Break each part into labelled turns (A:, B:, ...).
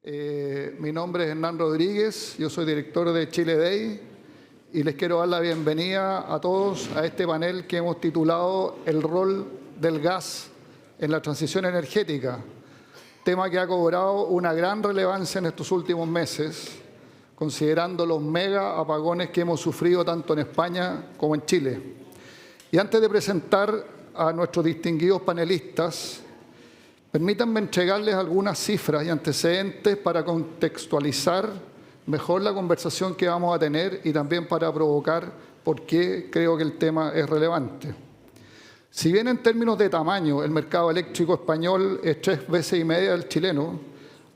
A: Mi nombre es Hernán Rodríguez, yo soy director de Chile Day y les quiero dar la bienvenida a todos a este panel que hemos titulado El rol del gas en la transición energética, tema que ha cobrado una gran relevancia en estos últimos meses, considerando los mega apagones que hemos sufrido tanto en España como en Chile. Y antes de presentar a nuestros distinguidos panelistas, permítanme entregarles algunas cifras y antecedentes para contextualizar mejor la conversación que vamos a tener y también para provocar por qué creo que el tema es relevante. Si bien en términos de tamaño el mercado eléctrico español es 3,5 veces el chileno,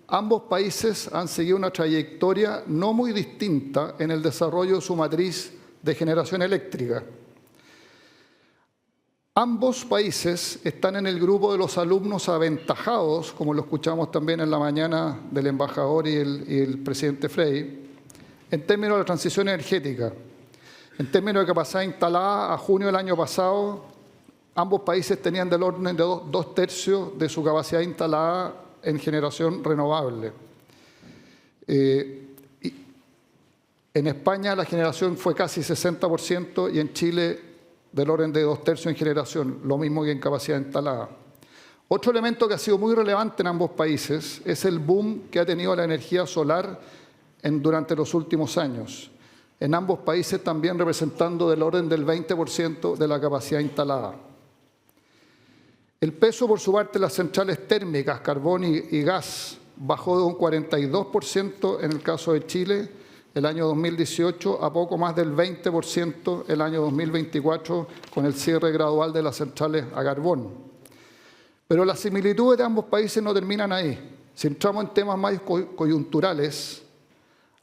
A: ambos países han seguido una trayectoria no muy distinta en el desarrollo de su matriz de generación eléctrica. Ambos países están en el grupo de los alumnos aventajados, como lo escuchamos también en la mañana del embajador y el presidente Frey, en términos de la transición energética. En términos de capacidad instalada, a junio del año pasado, ambos países tenían del orden de 2/3 de su capacidad instalada en generación renovable. En España la generación fue casi 60% y en Chile del orden de 2/3 en generación, lo mismo que en capacidad instalada. Otro elemento que ha sido muy relevante en ambos países es el boom que ha tenido la energía solar durante los últimos años. En ambos países también representando del orden del 20% de la capacidad instalada. El peso, por su parte, de las centrales térmicas, carbón y gas, bajó de un 42% en el caso de Chile el año 2018 a poco más del 20% el año 2024 con el cierre gradual de las centrales a carbón. Pero las similitudes de ambos países no terminan ahí. Si entramos en temas más coyunturales,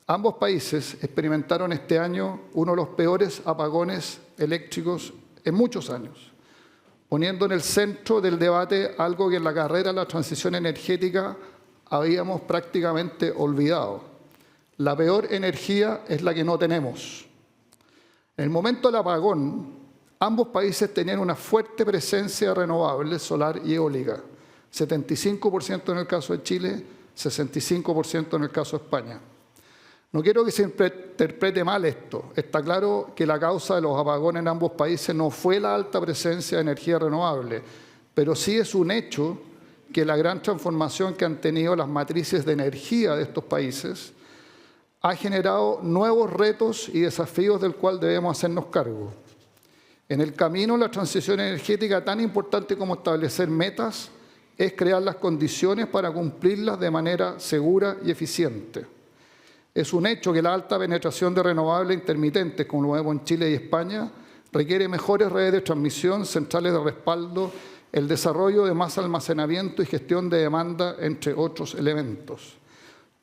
A: ambos países experimentaron este año uno de los peores apagones eléctricos en muchos años, poniendo en el centro del debate algo que en la carrera de la transición energética habíamos prácticamente olvidado. La peor energía es la que no tenemos. En el momento del apagón, ambos países tenían una fuerte presencia de renovables, solar y eólica. 75% en el caso de Chile, 65% en el caso de España. No quiero que se interprete mal esto. Está claro que la causa de los apagones en ambos países no fue la alta presencia de energía renovable, pero sí es un hecho que la gran transformación que han tenido las matrices de energía de estos países ha generado nuevos retos y desafíos del cual debemos hacernos cargo. En el camino de la transición energética, tan importante como establecer metas, es crear las condiciones para cumplirlas de manera segura y eficiente. Es un hecho que la alta penetración de renovables intermitentes, como lo vemos en Chile y España, requiere mejores redes de transmisión, centrales de respaldo, el desarrollo de más almacenamiento y gestión de demanda, entre otros elementos.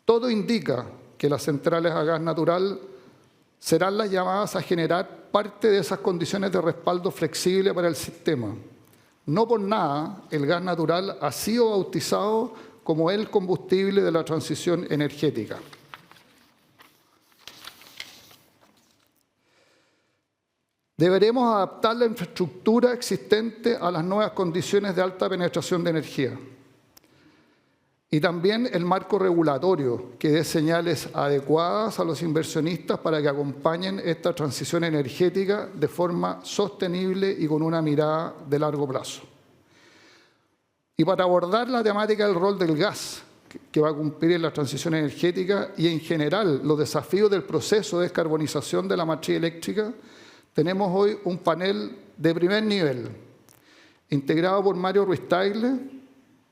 A: Todo indica que las centrales a gas natural serán las llamadas a generar parte de esas condiciones de respaldo flexible para el sistema. No por nada, el gas natural ha sido bautizado como el combustible de la transición energética. Deberemos adaptar la infraestructura existente a las nuevas condiciones de alta penetración de energía. Y también el marco regulatorio que dé señales adecuadas a los inversionistas para que acompañen esta transición energética de forma sostenible y con una mirada de largo plazo. Y para abordar la temática del rol del gas que va a cumplir en la transición energética y en general los desafíos del proceso de descarbonización de la matriz eléctrica, tenemos hoy un panel de primer nivel, integrado por Mario Ruiz-Tagle,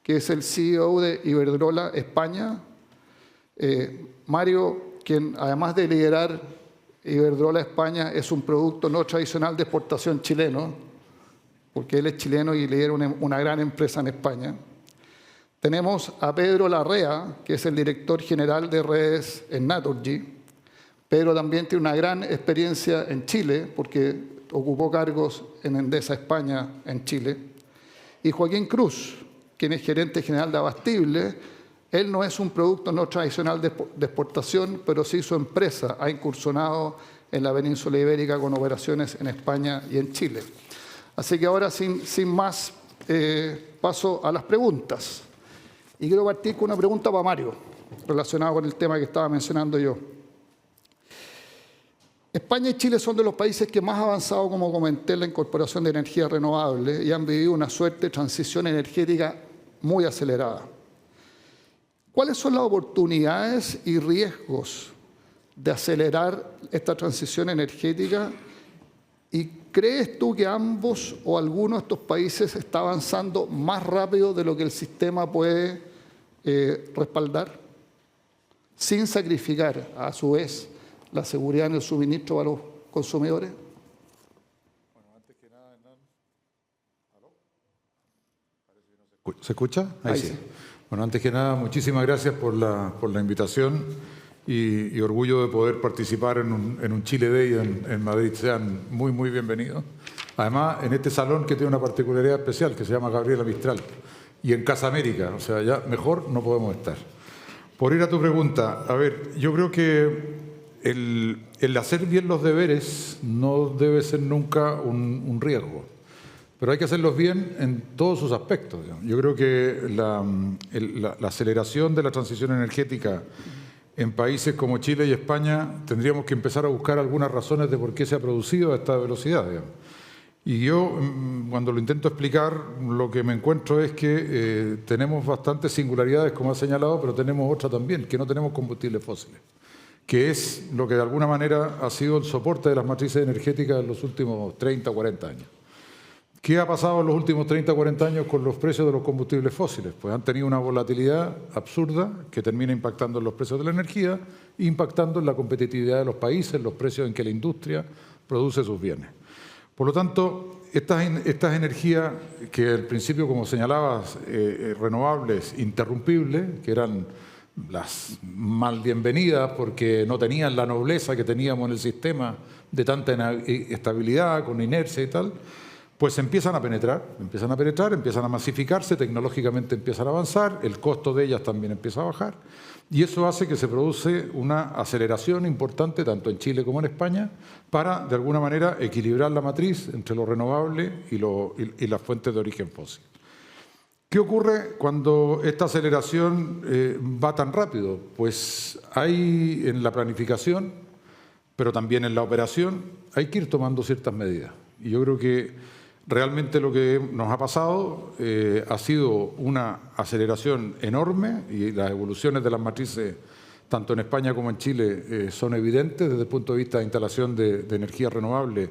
A: que es el CEO de Iberdrola España. Mario, quien además de liderar Iberdrola España, es un producto no tradicional de exportación chileno, porque él es chileno y lidera una gran empresa en España. Tenemos a Pedro Larrea, que es el director general de redes en Naturgy. Pedro también tiene una gran experiencia en Chile, porque ocupó cargos en Endesa España en Chile. Y Joaquín Cruz, quien es gerente general de Abastible. Él no es un producto no tradicional de exportación, pero sí su empresa ha incursionado en la península ibérica con operaciones en España y en Chile. Así que ahora, sin más, paso a las preguntas. Y quiero partir con una pregunta para Mario. relacionado con el tema que estaba mencionando yo. España y Chile son de los países que más han avanzado, como comenté, en la incorporación de energías renovables y han vivido una suerte de transición energética muy acelerada. ¿Cuáles son las oportunidades y riesgos de acelerar esta transición energética? ¿Y crees tú que ambos o alguno de estos países está avanzando más rápido de lo que el sistema puede respaldar, sin sacrificar, a su vez, la seguridad en el suministro para los consumidores?
B: Bueno, antes que nada, Hernán. ¿Aló? Parece que no se escucha. Ahí sí. Bueno, antes que nada, muchísimas gracias por la invitación y orgullo de poder participar en un Chile Day en Madrid. Sean muy, muy bienvenidos. Además, en este salón que tiene una particularidad especial, que se llama Gabriela Mistral, y en Casa América, o sea, ya mejor no podemos estar. Por ir a tu pregunta, a ver, yo creo que el hacer bien los deberes no debe ser nunca un riesgo, pero hay que hacerlos bien en todos sus aspectos. Yo creo que la aceleración de la transición energética en países como Chile y España tendríamos que empezar a buscar algunas razones de por qué se ha producido a esta velocidad. Y yo, cuando lo intento explicar, lo que me encuentro es que tenemos bastantes singularidades, como ha señalado, pero tenemos otra también, que no tenemos combustibles fósiles, que es lo que de alguna manera ha sido el soporte de las matrices energéticas en los últimos 30 o 40 años. ¿Qué ha pasado en los últimos 30 o 40 años con los precios de los combustibles fósiles? Pues han tenido una volatilidad absurda que termina impactando en los precios de la energía, impactando en la competitividad de los países, los precios en que la industria produce sus bienes. Por lo tanto, estas energías que al principio, como señalabas, renovables, interrumpibles, que eran las mal bienvenidas porque no tenían la nobleza que teníamos en el sistema de tanta estabilidad, con inercia y tal, pues empiezan a penetrar, empiezan a masificarse, tecnológicamente empiezan a avanzar, el costo de ellas también empieza a bajar y eso hace que se produce una aceleración importante tanto en Chile como en España para, de alguna manera, equilibrar la matriz entre lo renovable y las fuentes de origen fósil. ¿Qué ocurre cuando esta aceleración va tan rápido? Pues hay en la planificación, pero también en la operación, hay que ir tomando ciertas medidas. Y yo creo que realmente lo que nos ha pasado ha sido una aceleración enorme y las evoluciones de las matrices, tanto en España como en Chile, son evidentes desde el punto de vista de instalación de energía renovable.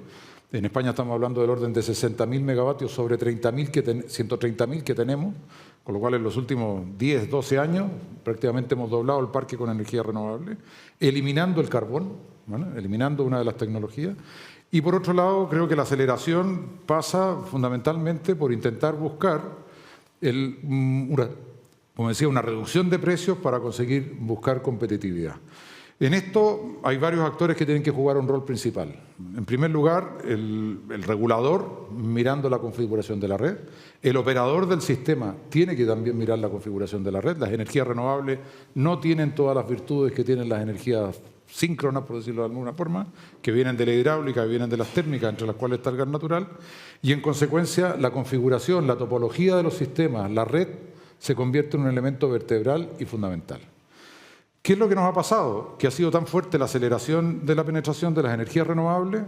B: En España estamos hablando del orden de 60.000 megavatios sobre 130.000 que tenemos, con lo cual en los últimos 10, 12 años prácticamente hemos doblado el parque con energía renovable, eliminando el carbón, ¿vale? Eliminando una de las tecnologías. Y por otro lado, creo que la aceleración pasa fundamentalmente por intentar buscar, como decía, una reducción de precios para conseguir buscar competitividad. En esto hay varios actores que tienen que jugar un rol principal. En primer lugar, el regulador mirando la configuración de la red. El operador del sistema tiene que también mirar la configuración de la red. Las energías renovables no tienen todas las virtudes que tienen las energías síncronas, por decirlo de alguna forma, que vienen de la hidráulica, que vienen de las térmicas, entre las cuales está el gas natural. Y en consecuencia, la configuración, la topología de los sistemas, la red, se convierte en un elemento vertebral y fundamental. ¿Qué es lo que nos ha pasado? Que ha sido tan fuerte la aceleración de la penetración de las energías renovables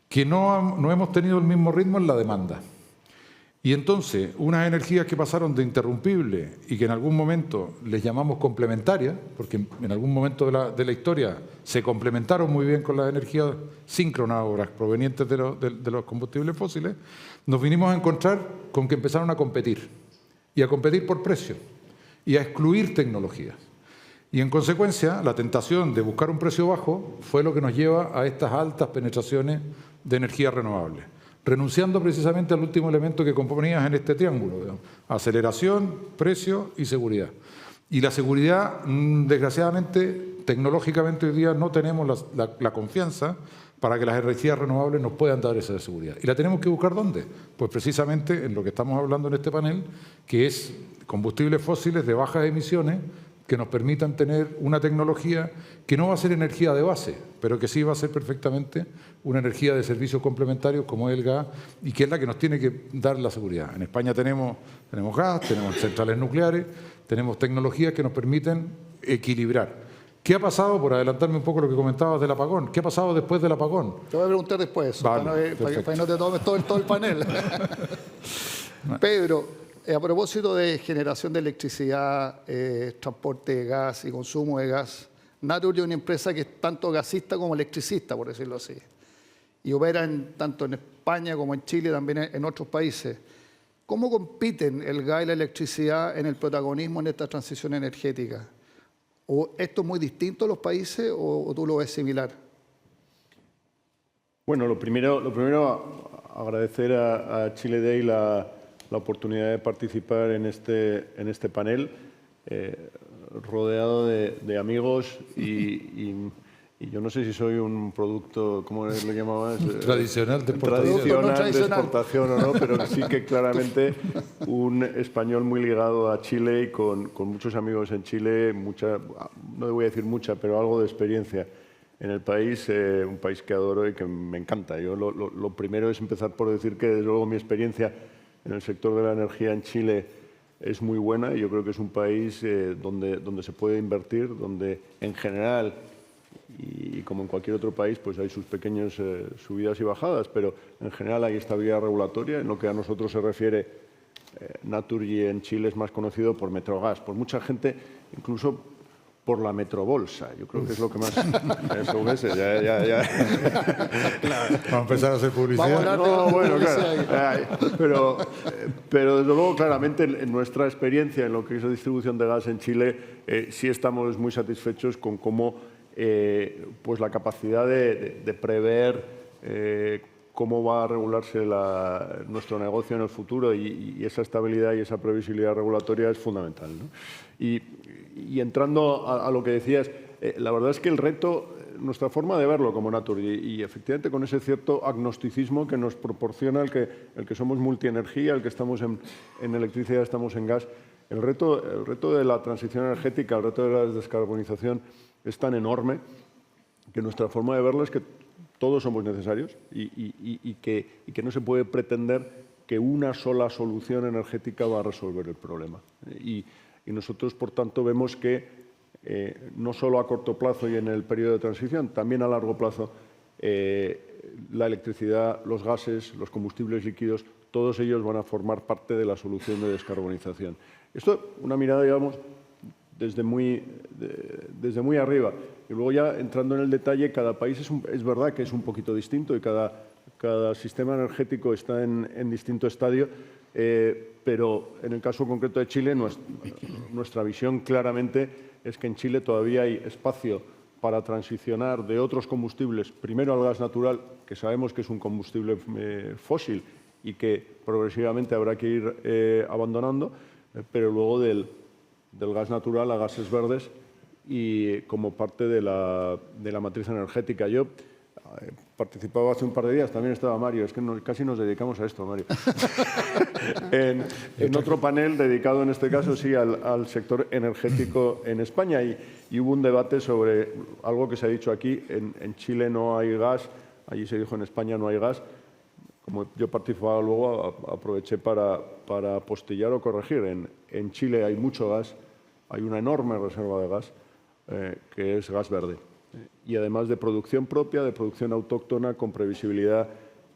B: que no hemos tenido el mismo ritmo en la demanda. Y entonces, unas energías que pasaron de interrumpible y que en algún momento les llamamos complementarias, porque en algún momento de la historia se complementaron muy bien con las energías síncronas o las provenientes de los combustibles fósiles, nos vinimos a encontrar con que empezaron a competir, y a competir por precio, y a excluir tecnologías. Y en consecuencia, la tentación de buscar un precio bajo fue lo que nos lleva a estas altas penetraciones de energías renovables, renunciando precisamente al último elemento que componías en este triángulo, digamos, aceleración, precio y seguridad. Y la seguridad, desgraciadamente, tecnológicamente hoy día no tenemos la confianza para que las energías renovables nos puedan dar esa seguridad. ¿Y la tenemos que buscar dónde? Pues precisamente en lo que estamos hablando en este panel, que es combustibles fósiles de bajas emisiones, que nos permitan tener una tecnología que no va a ser energía de base, pero que sí va a ser perfectamente una energía de servicios complementarios como el gas y que es la que nos tiene que dar la seguridad. En España tenemos gas, tenemos centrales nucleares, tenemos tecnologías que nos permiten equilibrar. ¿Qué ha pasado, por adelantarme un poco lo que comentabas del apagón, qué ha pasado después del apagón?
A: Te voy a preguntar después,
B: Vale,
A: para que no te tomes todo el panel. Pedro, a propósito de generación de electricidad, transporte de gas y consumo de gas, Naturgy es una empresa que es tanto gasista como electricista, por decirlo así, y opera tanto en España como en Chile, también en otros países. ¿Cómo compiten el gas y la electricidad en el protagonismo en esta transición energética? ¿O esto es muy distinto a los países o tú lo ves similar?
C: Bueno, lo primero agradecer a Chile Day la oportunidad de participar en este panel, rodeado de amigos y yo no sé si soy un producto, ¿cómo lo llamabas?
B: Tradicional de exportación.
C: Tradicional de exportación o no, pero sí que claramente un español muy ligado a Chile y con muchos amigos en Chile, no voy a decir mucha, pero algo de experiencia en el país, un país que adoro y que me encanta. Yo lo primero es empezar por decir que, desde luego, mi experiencia en el sector de la energía en Chile es muy buena y yo creo que es un país donde se puede invertir, donde en general, y como en cualquier otro país, pues hay sus pequeñas subidas y bajadas, pero en general hay estabilidad regulatoria. En lo que a nosotros se refiere, Naturgy en Chile es más conocido por Metrogas, por mucha gente, incluso por la Metrobolsa. Yo creo que es lo que más... Eso, ya.
B: Vamos a empezar a hacer publicidad.
C: No, bueno, claro. Pero desde luego, claramente, en nuestra experiencia en lo que es la distribución de gas en Chile, sí estamos muy satisfechos con cómo pues la capacidad de prever cómo va a regularse nuestro negocio en el futuro y esa estabilidad y esa previsibilidad regulatoria es fundamental, ¿no? Y entrando a lo que decías, la verdad es que el reto, nuestra forma de verlo como Naturgy, y efectivamente con ese cierto agnosticismo que nos proporciona el que somos multienergía, el que estamos en electricidad, estamos en gas, el reto de la transición energética, el reto de la descarbonización es tan enorme que nuestra forma de verlo es que todos somos necesarios y que no se puede pretender que una sola solución energética va a resolver el problema. Y nosotros, por tanto, vemos que no solo a corto plazo y en el periodo de transición, también a largo plazo, la electricidad, los gases, los combustibles líquidos, todos ellos van a formar parte de la solución de descarbonización. Esto, una mirada, digamos, desde muy arriba. Y luego ya entrando en el detalle, cada país es verdad que es un poquito distinto y cada sistema energético está en distinto estadio, pero en el caso concreto de Chile, nuestra visión claramente es que en Chile todavía hay espacio para transicionar de otros combustibles, primero al gas natural, que sabemos que es un combustible fósil y que progresivamente habrá que ir abandonando, pero luego del gas natural a gases verdes y como parte de la matriz energética. Yo participaba hace un par de días, también estaba Mario, es que casi nos dedicamos a esto, Mario, en otro panel dedicado en este caso sí al sector energético en España y hubo un debate sobre algo que se ha dicho aquí, en Chile no hay gas, allí se dijo en España no hay gas. Como yo participaba luego, aproveché para apostillar o corregir. En Chile hay mucho gas, hay una enorme reserva de gas, que es gas verde. Y además de producción propia, de producción autóctona, con previsibilidad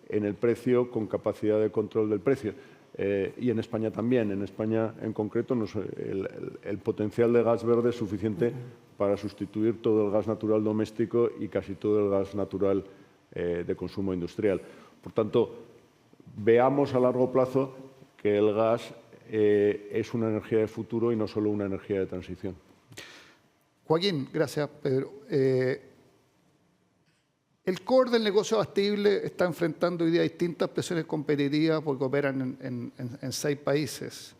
C: en el precio, con capacidad de control del precio. Y en España también. En España, en concreto, el potencial de gas verde es suficiente para sustituir todo el gas natural doméstico y casi todo el gas natural de consumo industrial. Por tanto, veamos a largo plazo que el gas es una energía de futuro y no solo una energía de transición.
A: Joaquín, gracias, Pedro. El core del negocio abastible está enfrentando hoy día distintas presiones competitivas porque operan en 6 países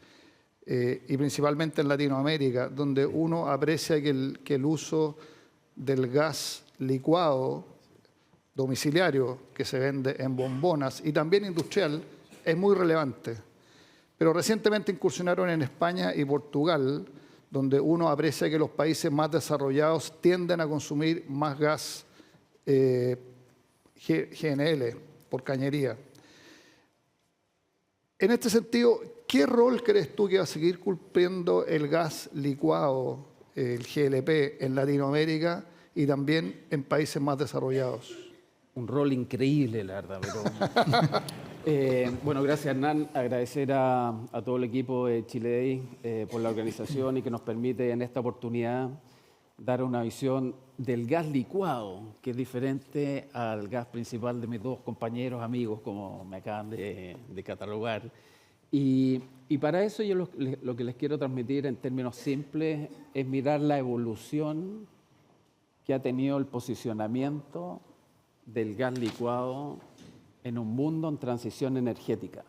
A: y principalmente en Latinoamérica, donde uno aprecia que el uso del gas licuado domiciliario que se vende en bombonas y también industrial es muy relevante. Pero recientemente incursionaron en España y Portugal, donde uno aprecia que los países más desarrollados tienden a consumir más gas GNL por cañería. En este sentido, ¿qué rol crees tú que va a seguir cumpliendo el gas licuado el GLP en Latinoamérica y también en países más desarrollados?
D: Un rol increíble, la verdad. Pero, bueno, gracias, Hernán. Agradecer a todo el equipo de Chile Day por la organización y que nos permite en esta oportunidad dar una visión del gas licuado, que es diferente al gas principal de mis dos compañeros, amigos, como me acaban de catalogar. Y para eso yo lo que les quiero transmitir en términos simples es mirar la evolución que ha tenido el posicionamiento del gas licuado en un mundo en transición energética.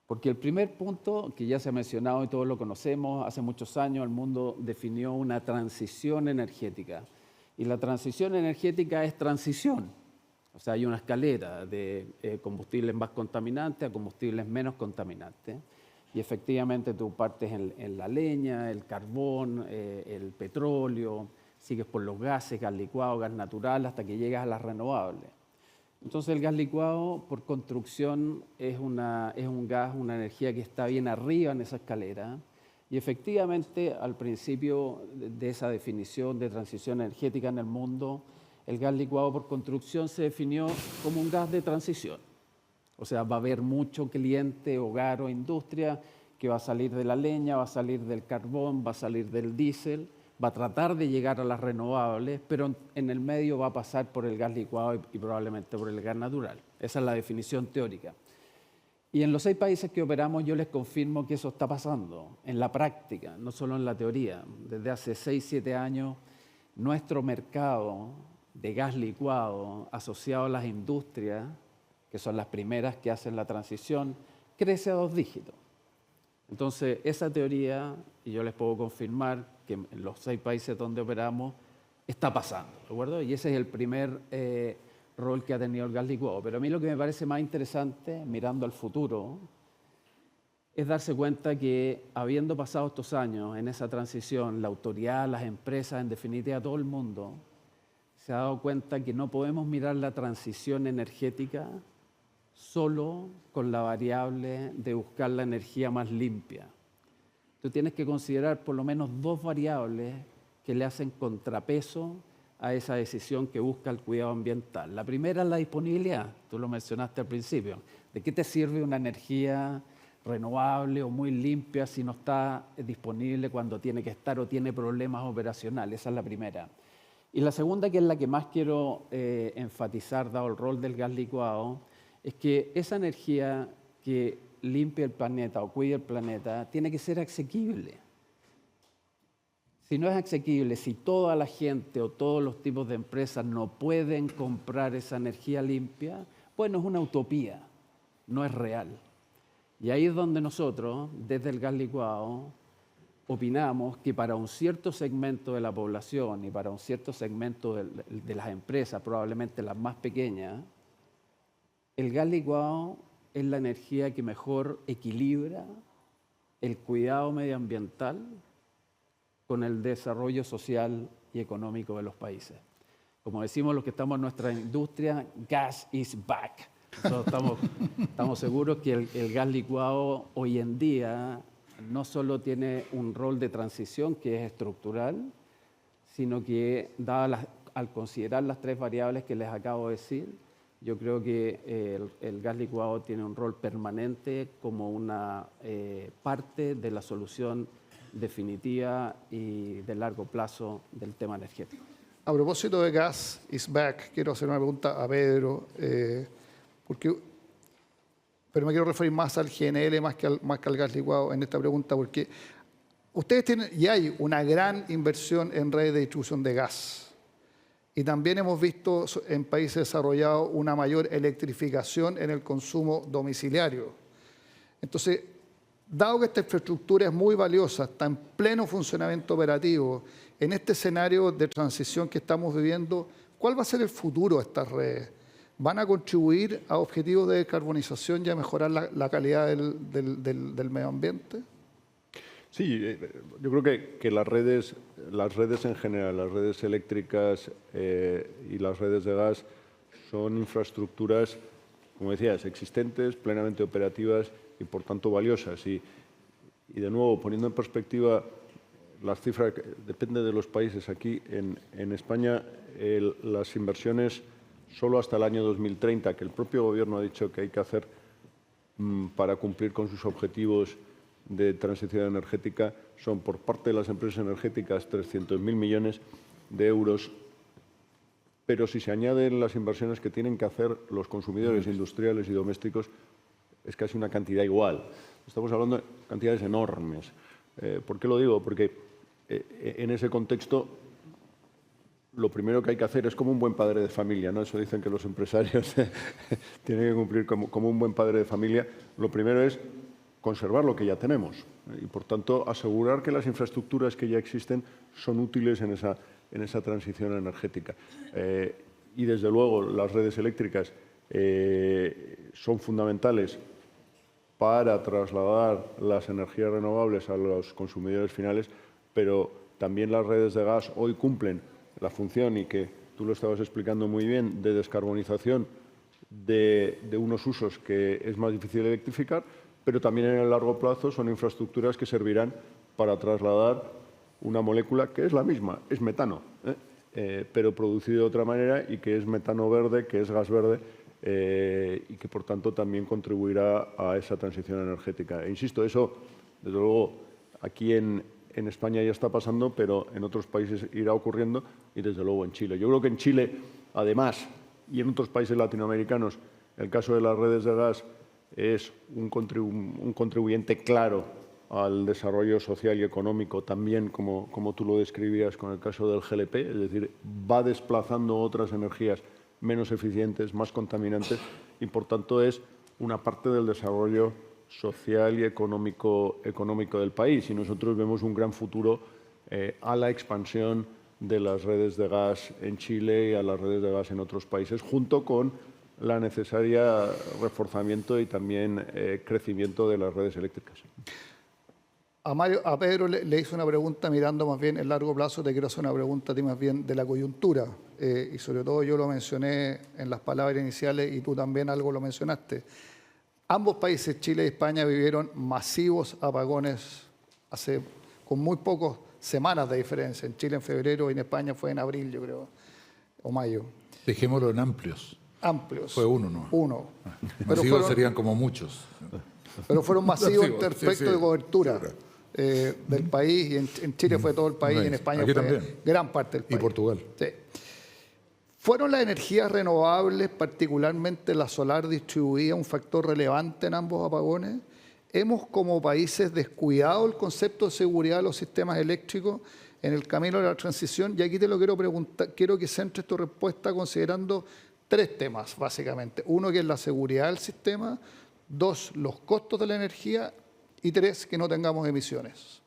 D: Porque el primer punto, que ya se ha mencionado y todos lo conocemos, hace muchos años el mundo definió una transición energética. Y la transición energética es transición. O sea, hay una escalera de combustibles más contaminantes a combustibles menos contaminantes. Y efectivamente tú partes en la leña, el carbón, el petróleo, sigues por los gases, gas licuado, gas natural, hasta que llegas a las renovables. Entonces el gas licuado, por construcción, es un gas, una energía que está bien arriba en esa escalera. Y efectivamente, al principio de esa definición de transición energética en el mundo, el gas licuado por construcción se definió como un gas de transición. O sea, va a haber mucho cliente, hogar o industria que va a salir de la leña, va a salir del carbón, va a salir del diésel, va a tratar de llegar a las renovables, pero en el medio va a pasar por el gas licuado y probablemente por el gas natural. Esa es la definición teórica. Y en los 6 países que operamos yo les confirmo que eso está pasando en la práctica, no solo en la teoría. Desde hace 6, 7 años, nuestro mercado de gas licuado asociado a las industrias, que son las primeras que hacen la transición, crece a 2 dígitos. Entonces, esa teoría, y yo les puedo confirmar que en los 6 países donde operamos, está pasando, ¿de acuerdo? Y ese es el primer rol que ha tenido el gas licuado. Pero a mí lo que me parece más interesante, mirando al futuro, es darse cuenta que, habiendo pasado estos años en esa transición, la autoridad, las empresas, en definitiva todo el mundo, se ha dado cuenta que no podemos mirar la transición energética solo con la variable de buscar la energía más limpia. Tú tienes que considerar por lo menos 2 variables que le hacen contrapeso a esa decisión que busca el cuidado ambiental. La primera es la disponibilidad, tú lo mencionaste al principio. ¿De qué te sirve una energía renovable o muy limpia si no está disponible cuando tiene que estar o tiene problemas operacionales? Esa es la primera. Y la segunda, que es la que más quiero enfatizar, dado el rol del gas licuado, es que esa energía que limpia el planeta o cuida el planeta tiene que ser asequible. Si no es asequible, si toda la gente o todos los tipos de empresas no pueden comprar esa energía limpia, bueno, es una utopía, no es real. Y ahí es donde nosotros, desde el gas licuado, opinamos que para un cierto segmento de la población y para un cierto segmento de las empresas, probablemente las más pequeñas, el gas licuado es la energía que mejor equilibra el cuidado medioambiental con el desarrollo social y económico de los países. Como decimos los que estamos en nuestra industria, gas is back. Nosotros estamos seguros que el gas licuado hoy en día no solo tiene un rol de transición que es estructural, sino que al considerar las 3 variables que les acabo de decir, yo creo que el gas licuado tiene un rol permanente como una parte de la solución definitiva y de largo plazo del tema energético.
A: A propósito de gas is back, quiero hacer una pregunta a Pedro, pero me quiero referir más al GNL más que al gas licuado en esta pregunta, porque ustedes tienen, y hay una gran inversión en redes de distribución de gas. Y también hemos visto en países desarrollados una mayor electrificación en el consumo domiciliario. Entonces, dado que esta infraestructura es muy valiosa, está en pleno funcionamiento operativo, en este escenario de transición que estamos viviendo, ¿cuál va a ser el futuro de estas redes? ¿Van a contribuir a objetivos de descarbonización y a mejorar la calidad del medio ambiente?
C: Sí, yo creo que las redes en general, las redes eléctricas y las redes de gas son infraestructuras, como decías, existentes, plenamente operativas y por tanto valiosas. Y de nuevo, poniendo en perspectiva las cifras, depende de los países. Aquí en España las inversiones solo hasta el año 2030, que el propio Gobierno ha dicho que hay que hacer para cumplir con sus objetivos de transición energética, son por parte de las empresas energéticas 300.000 millones de euros. Pero si se añaden las inversiones que tienen que hacer los consumidores industriales y domésticos, es casi una cantidad igual. Estamos hablando de cantidades enormes. ¿Por qué lo digo? Porque en ese contexto lo primero que hay que hacer es como un buen padre de familia, ¿no? Eso dicen que los empresarios tienen que cumplir como un buen padre de familia. Lo primero es conservar lo que ya tenemos y, por tanto, asegurar que las infraestructuras que ya existen son útiles en esa transición energética. Y, desde luego, las redes eléctricas son fundamentales para trasladar las energías renovables a los consumidores finales, pero también las redes de gas hoy cumplen la función, y que tú lo estabas explicando muy bien, de descarbonización de unos usos que es más difícil electrificar, pero también en el largo plazo son infraestructuras que servirán para trasladar una molécula que es la misma, es metano, pero producido de otra manera, y que es metano verde, que es gas verde, y que, por tanto, también contribuirá a esa transición energética. E insisto, eso, desde luego, aquí en España ya está pasando, pero en otros países irá ocurriendo, y desde luego en Chile. Yo creo que en Chile, además, y en otros países latinoamericanos, el caso de las redes de gas es un contribuyente claro al desarrollo social y económico, también como tú lo describías con el caso del GLP, es decir, va desplazando otras energías menos eficientes, más contaminantes, y, por tanto, es una parte del desarrollo social y económico del país. Y nosotros vemos un gran futuro a la expansión de las redes de gas en Chile y a las redes de gas en otros países, junto con la necesaria reforzamiento y también crecimiento de las redes eléctricas.
A: A Pedro le hice una pregunta mirando más bien el largo plazo. Te quiero hacer una pregunta a ti más bien de la coyuntura. Y sobre todo yo lo mencioné en las palabras iniciales y tú también algo lo mencionaste. Ambos países, Chile y España, vivieron masivos apagones con muy pocas semanas de diferencia. En Chile en febrero y en España fue en abril, yo creo, o mayo.
B: Dejémoslo en amplios.
A: Amplios.
B: Fue uno, ¿no?
A: Uno.
B: Masivos serían como muchos.
A: Pero fueron masivos en
B: Masivos,
A: respecto de cobertura del país. Y en Chile fue todo el país, y en España
B: Aquí
A: fue
B: también.
A: gran parte del país.
B: Y Portugal.
A: Sí. ¿Fueron las energías renovables, particularmente la solar distribuida, un factor relevante en ambos apagones? ¿Hemos como países descuidado el concepto de seguridad de los sistemas eléctricos en el camino de la transición? Y aquí te lo quiero preguntar, quiero que centres tu respuesta considerando tres temas, básicamente. Uno, que es la seguridad del sistema. Dos, los costos de la energía. Y tres, que no tengamos emisiones.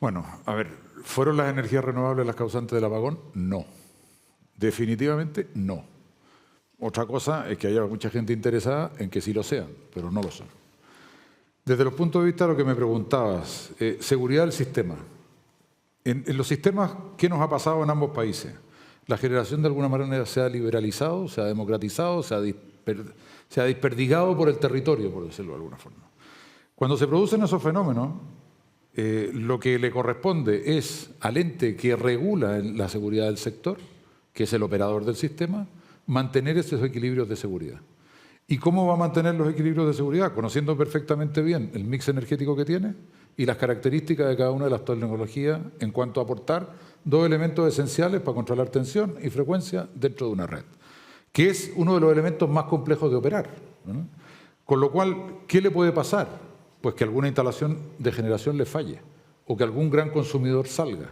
B: Bueno, a ver, ¿fueron las energías renovables las causantes del apagón? No. Definitivamente no. Otra cosa es que haya mucha gente interesada en que sí lo sean, pero no lo son. Desde los puntos de vista de lo que me preguntabas, seguridad del sistema. En los sistemas, ¿qué nos ha pasado en ambos países? La generación de alguna manera se ha liberalizado, se ha democratizado, se ha desperdigado por el territorio, por decirlo de alguna forma. Cuando se producen esos fenómenos, lo que le corresponde es al ente que regula la seguridad del sector, que es el operador del sistema, mantener esos equilibrios de seguridad. ¿Y cómo va a mantener los equilibrios de seguridad? Conociendo perfectamente bien el mix energético que tiene y las características de cada una de las tecnologías en cuanto a aportar dos elementos esenciales para controlar tensión y frecuencia dentro de una red, que es uno de los elementos más complejos de operar, ¿no? Con lo cual, ¿qué le puede pasar? Pues que alguna instalación de generación le falle o que algún gran consumidor salga.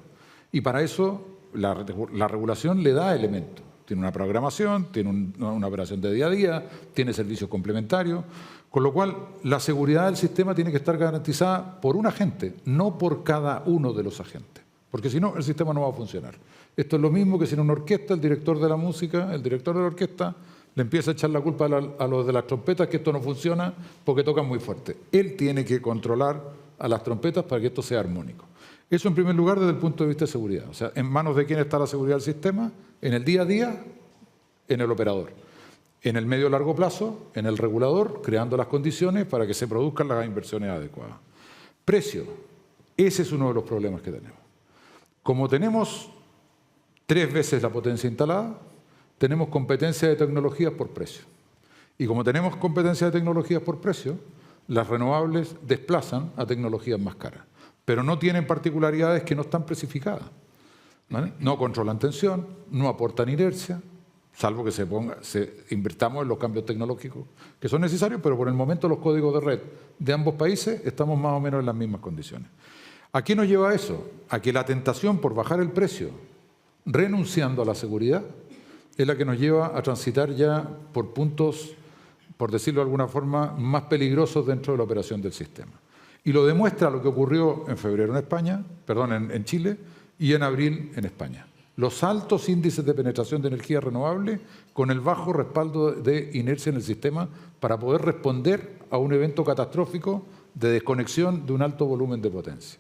B: Y para eso la regulación le da elementos. Tiene una programación, tiene una operación de día a día, tiene servicios complementarios, con lo cual la seguridad del sistema tiene que estar garantizada por un agente, no por cada uno de los agentes, porque si no el sistema no va a funcionar. Esto es lo mismo que si en una orquesta el director de la música, el director de la orquesta, le empieza a echar la culpa a los de las trompetas que esto no funciona porque tocan muy fuerte. Él tiene que controlar a las trompetas para que esto sea armónico. Eso en primer lugar desde el punto de vista de seguridad. O sea, ¿en manos de quién está la seguridad del sistema? En el día a día, en el operador. En el medio largo plazo, en el regulador, creando las condiciones para que se produzcan las inversiones adecuadas. Precio. Ese es uno de los problemas que tenemos. Como tenemos 3 veces la potencia instalada, tenemos competencia de tecnologías por precio. Y como tenemos competencia de tecnologías por precio, las renovables desplazan a tecnologías más caras, pero no tienen particularidades que no están precificadas, ¿vale? No controlan tensión, no aportan inercia, salvo que invirtamos en los cambios tecnológicos que son necesarios, pero por el momento los códigos de red de ambos países estamos más o menos en las mismas condiciones. ¿A qué nos lleva eso? A que la tentación por bajar el precio, renunciando a la seguridad, es la que nos lleva a transitar ya por puntos, por decirlo de alguna forma, más peligrosos dentro de la operación del sistema. Y lo demuestra lo que ocurrió en febrero en Chile y en abril en España. Los altos índices de penetración de energía renovable con el bajo respaldo de inercia en el sistema para poder responder a un evento catastrófico de desconexión de un alto volumen de potencia.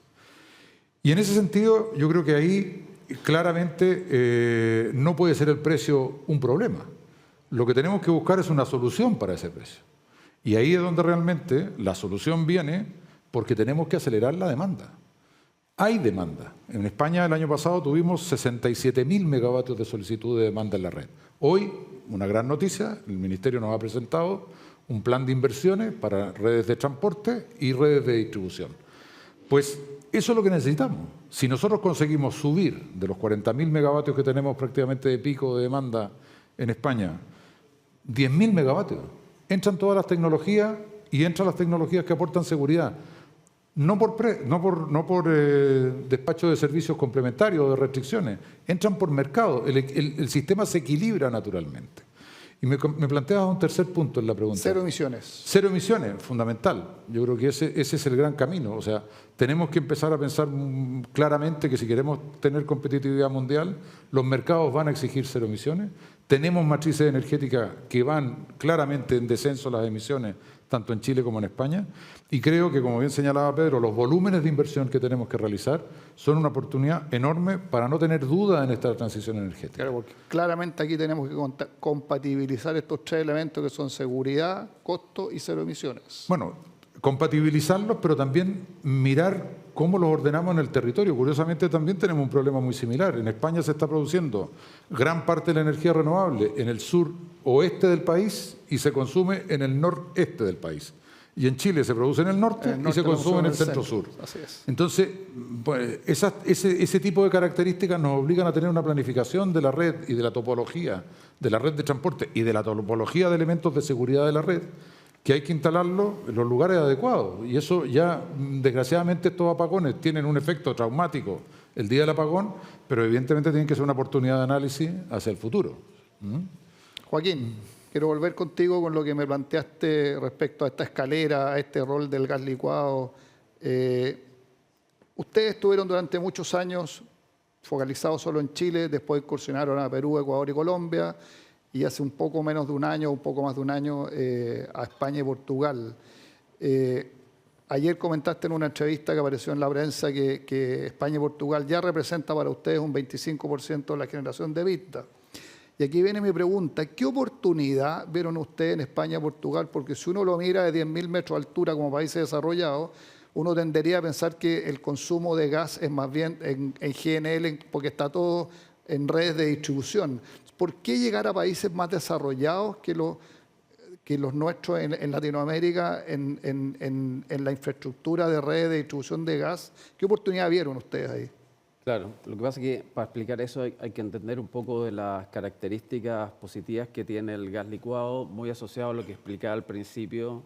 B: Y en ese sentido, yo creo que ahí claramente no puede ser el precio un problema. Lo que tenemos que buscar es una solución para ese precio. Y ahí es donde realmente la solución viene porque tenemos que acelerar la demanda. Hay demanda. En España el año pasado tuvimos 67.000 megavatios de solicitud de demanda en la red. Hoy, una gran noticia, el Ministerio nos ha presentado un plan de inversiones para redes de transporte y redes de distribución. Pues eso es lo que necesitamos. Si nosotros conseguimos subir de los 40.000 megavatios que tenemos prácticamente de pico de demanda en España, 10.000 megavatios, entran todas las tecnologías y entran las tecnologías que aportan seguridad. No por despacho de servicios complementarios o de restricciones, entran por mercado. El sistema se equilibra naturalmente. Y me planteas un tercer punto en la pregunta.
A: Cero emisiones.
B: Cero emisiones, fundamental. Yo creo que ese es el gran camino. O sea, tenemos que empezar a pensar claramente que si queremos tener competitividad mundial, los mercados van a exigir cero emisiones. Tenemos matrices energéticas que van claramente en descenso las emisiones, tanto en Chile como en España. Y creo que, como bien señalaba Pedro, los volúmenes de inversión que tenemos que realizar son una oportunidad enorme para no tener duda en esta transición energética.
A: Claro, porque claramente aquí tenemos que compatibilizar estos 3 elementos que son seguridad, costo y cero emisiones.
B: Bueno, compatibilizarlos, pero también mirar cómo los ordenamos en el territorio. Curiosamente también tenemos un problema muy similar. En España se está produciendo gran parte de la energía renovable en el sur oeste del país y se consume en el noreste del país. Y en Chile se produce en el norte y se consume en el centro-sur.
A: Así es.
B: Entonces, pues, ese tipo de características nos obligan a tener una planificación de la red y de la topología de la red de transporte y de la topología de elementos de seguridad de la red, que hay que instalarlo en los lugares adecuados. Y eso ya, desgraciadamente, estos apagones tienen un efecto traumático el día del apagón, pero evidentemente tienen que ser una oportunidad de análisis hacia el futuro.
A: Joaquín, quiero volver contigo con lo que me planteaste respecto a esta escalera, a este rol del gas licuado. Ustedes estuvieron durante muchos años focalizados solo en Chile, después incursionaron a Perú, Ecuador y Colombia, y hace un poco menos de un año, un poco más de un año, a España y Portugal. Ayer comentaste en una entrevista que apareció en la prensa que España y Portugal ya representa para ustedes un 25% de la generación de EBITDA. Y aquí viene mi pregunta, ¿qué oportunidad vieron ustedes en España y Portugal? Porque si uno lo mira de 10.000 metros de altura como países desarrollados, uno tendería a pensar que el consumo de gas es más bien en GNL, porque está todo en redes de distribución. ¿Por qué llegar a países más desarrollados que los nuestros en Latinoamérica en la infraestructura de redes de distribución de gas? ¿Qué oportunidad vieron ustedes ahí?
D: Claro, lo que pasa es que para explicar eso hay que entender un poco de las características positivas que tiene el gas licuado, muy asociado a lo que explicaba al principio,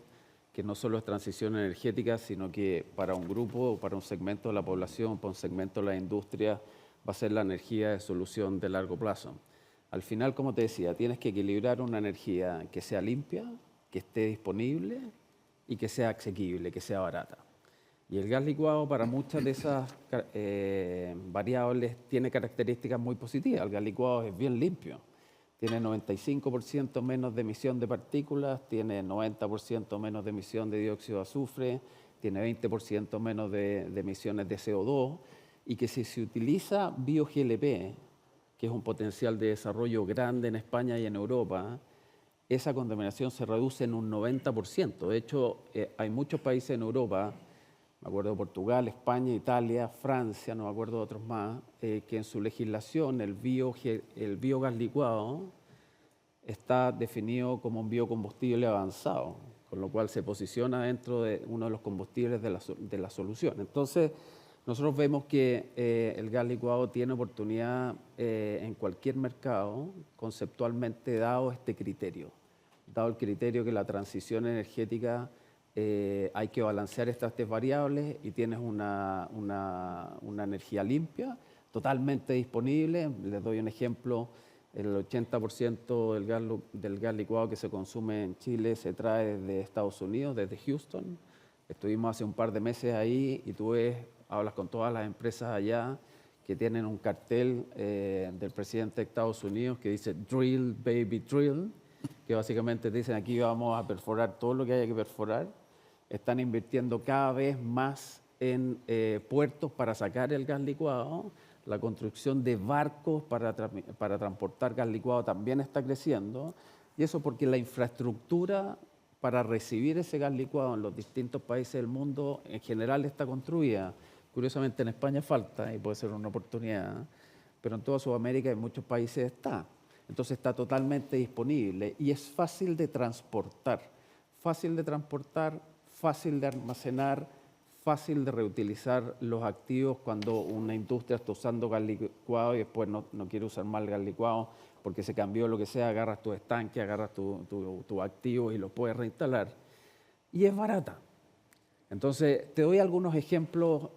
D: que no solo es transición energética, sino que para un grupo o para un segmento de la población, para un segmento de la industria, va a ser la energía de solución de largo plazo. Al final, como te decía, tienes que equilibrar una energía que sea limpia, que esté disponible y que sea asequible, que sea barata. Y el gas licuado para muchas de esas variables tiene características muy positivas. El gas licuado es bien limpio. Tiene 95% menos de emisión de partículas, tiene 90% menos de emisión de dióxido de azufre, tiene 20% menos de emisiones de CO2 y que si se utiliza bioGLP, que es un potencial de desarrollo grande en España y en Europa, esa contaminación se reduce en un 90%. De hecho, hay muchos países en Europa, me acuerdo de Portugal, España, Italia, Francia, no me acuerdo de otros más, que en su legislación el biogás licuado está definido como un biocombustible avanzado, con lo cual se posiciona dentro de uno de los combustibles de la solución. Entonces, nosotros vemos que el gas licuado tiene oportunidad en cualquier mercado, conceptualmente dado este criterio, dado el criterio que la transición energética hay que balancear estas tres variables y tienes una energía limpia, totalmente disponible. Les doy un ejemplo. El 80% del gas licuado que se consume en Chile se trae desde Estados Unidos, desde Houston. Estuvimos hace un par de meses ahí y tú hablas con todas las empresas allá que tienen un cartel del presidente de Estados Unidos que dice "Drill, baby, drill", que básicamente dicen aquí vamos a perforar todo lo que haya que perforar. Están invirtiendo cada vez más en puertos para sacar el gas licuado. La construcción de barcos para transportar gas licuado también está creciendo. Y eso porque la infraestructura para recibir ese gas licuado en los distintos países del mundo en general está construida. Curiosamente en España falta y puede ser una oportunidad, pero en toda Sudamérica y en muchos países está. Entonces está totalmente disponible y es fácil de transportar, fácil de almacenar, fácil de reutilizar los activos cuando una industria está usando gas licuado y después no quiere usar más el gas licuado porque se cambió lo que sea, agarras tu estanque, agarras tu activo y lo puedes reinstalar. Y es barata. Entonces, te doy algunos ejemplos,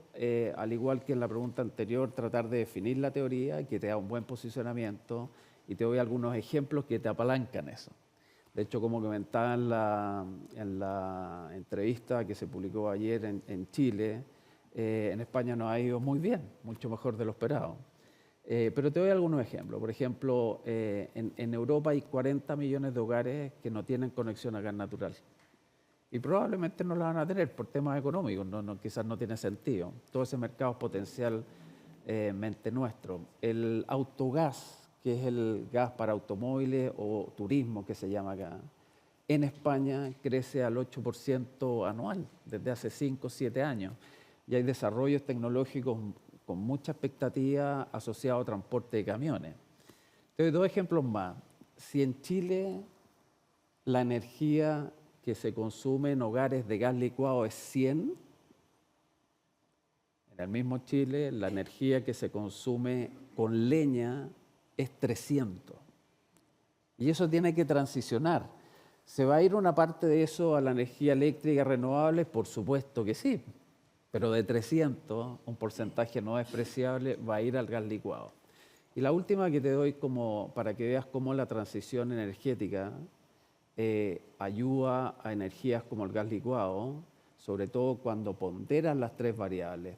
D: al igual que en la pregunta anterior, tratar de definir la teoría que te da un buen posicionamiento y te doy algunos ejemplos que te apalancan eso. De hecho, como comentaba en la entrevista que se publicó ayer en Chile, en España nos ha ido muy bien, mucho mejor de lo esperado. Pero te doy algunos ejemplos. Por ejemplo, en Europa hay 40 millones de hogares que no tienen conexión a gas natural. Y probablemente no la van a tener por temas económicos, quizás no tiene sentido. Todo ese mercado es potencialmente nuestro. El autogás, que es el gas para automóviles o turismo que se llama acá, en España crece al 8% anual desde hace 5 o 7 años. Y hay desarrollos tecnológicos con mucha expectativa asociados a transporte de camiones. Te doy 2 ejemplos más. Si en Chile la energía que se consume en hogares de gas licuado es 100, en el mismo Chile la energía que se consume con leña es 300. Y eso tiene que transicionar. ¿Se va a ir una parte de eso a la energía eléctrica renovable? Por supuesto que sí. Pero de 300, un porcentaje no despreciable va a ir al gas licuado. Y la última que te doy para que veas cómo la transición energética ayuda a energías como el gas licuado, sobre todo cuando ponderan las 3 variables.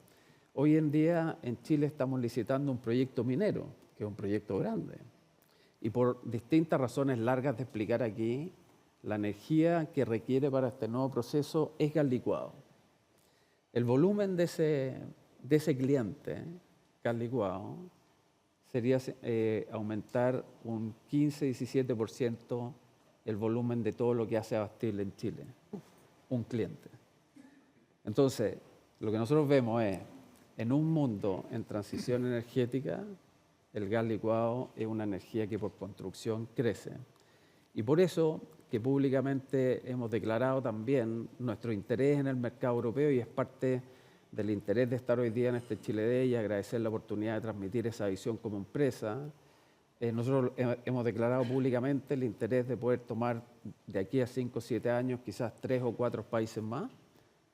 D: Hoy en día en Chile estamos licitando un proyecto minero, que es un proyecto grande. Y por distintas razones largas de explicar aquí, la energía que requiere para este nuevo proceso es gas licuado. El volumen de ese cliente, gas licuado, sería aumentar un 15-17% el volumen de todo lo que hace abastible en Chile, un cliente. Entonces, lo que nosotros vemos es, en un mundo en transición energética, el gas licuado es una energía que por construcción crece. Y por eso que públicamente hemos declarado también nuestro interés en el mercado europeo y es parte del interés de estar hoy día en este Chile Day y agradecer la oportunidad de transmitir esa visión como empresa. Nosotros hemos declarado públicamente el interés de poder tomar de aquí a 5 o 7 años quizás 3 o 4 países más,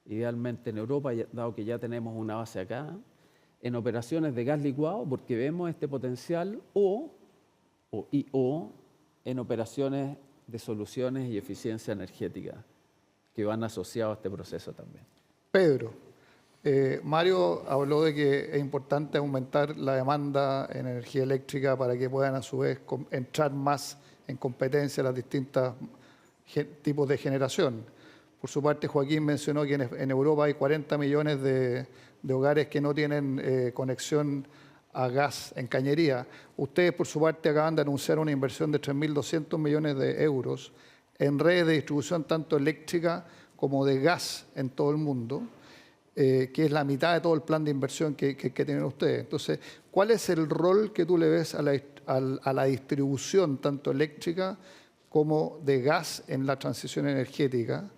D: idealmente en Europa, dado que ya tenemos una base acá, en operaciones de gas licuado, porque vemos este potencial, o en operaciones de soluciones y eficiencia energética, que van asociados a este proceso también.
A: Pedro, Mario habló de que es importante aumentar la demanda en energía eléctrica para que puedan a su vez entrar más en competencia las distintas tipos de generación. Por su parte, Joaquín mencionó que en Europa hay 40 millones de hogares que no tienen conexión a gas en cañería. Ustedes, por su parte, acaban de anunciar una inversión de 3.200 millones de euros en redes de distribución tanto eléctrica como de gas en todo el mundo. que es la mitad de todo el plan de inversión que tienen ustedes. Entonces, ¿cuál es el rol que tú le ves a la distribución, tanto eléctrica como de gas, en la transición energética?